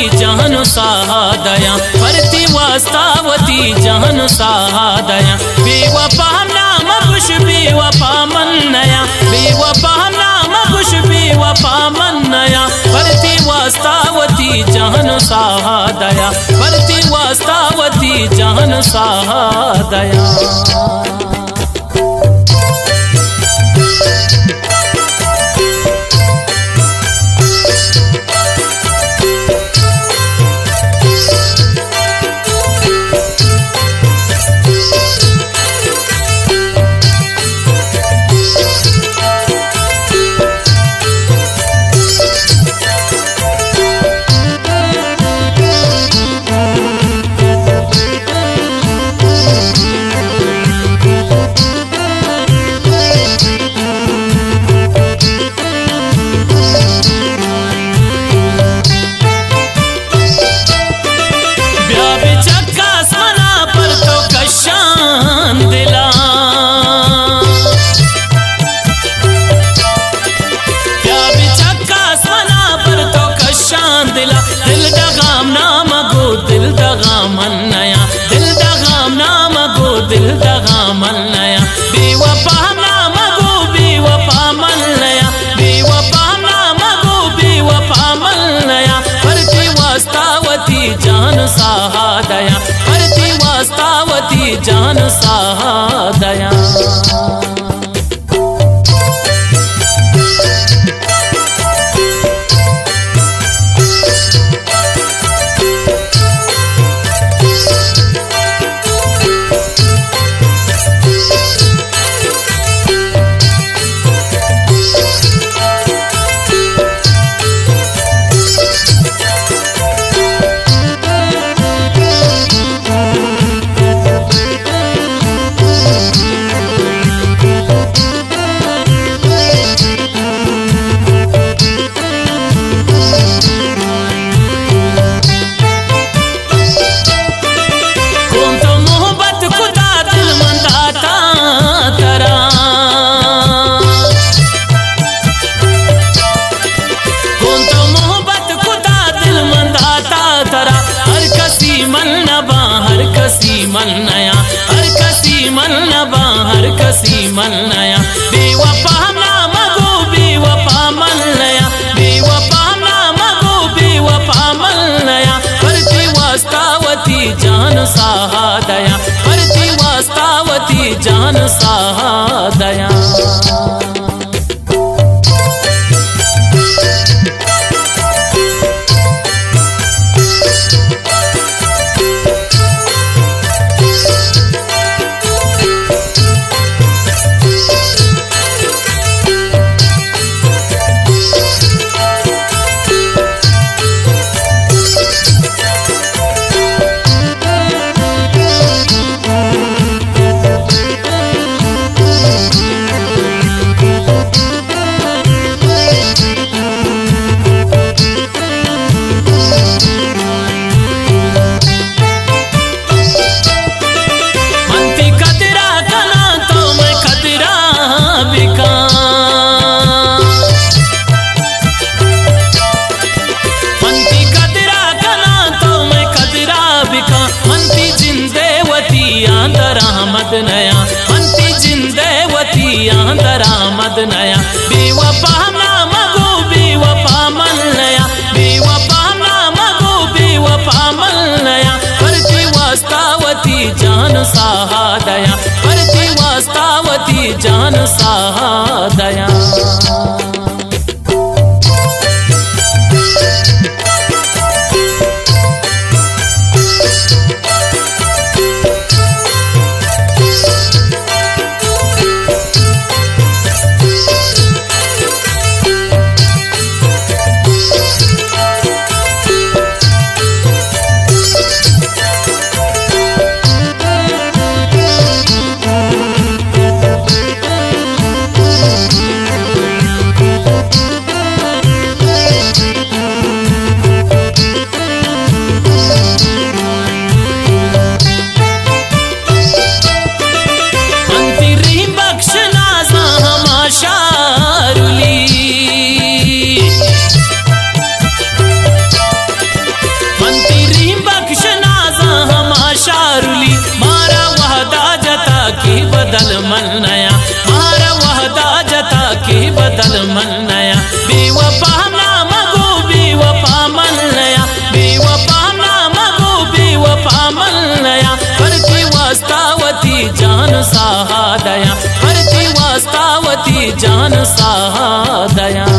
जहनु सादया परती वास्तावती जहनु सादया बेवफा नाम खुश बेवफा मन नया बेवफा नाम खुश बेवफा मन नया परती वास्तावती जहनु सादया परती वास्तावती जहनु सादया। दिल दगाम नाम गो दिल दगाम नया दिल दगाम नाम गो दिल दगाम नया बेवफा नाम गो बेवफा मन नया बेवफा नाम गो बेवफा मन नया परती वास्तावती जान सादया परती वास्तावती जान सादया। मन नया हर कसी मन नबा हर कसी मन नया बेवफा नाम गो बेवफा मन नया बेवफा नाम गो बेवफा मन नया परती वास्तावती जान सादया परती वास्तावती जान सादया। दरामद नया अंति जिंदेवती दरामद नया बेवफा नाम गो बेवफा मन नया बेवफा नाम गो बेवफा मन नया परती वास्तावती जान सादया परती वास्तावती जान सादया। मन नया, करती वास्तावती जान सहादया, करती वास्तावती जान सहादया।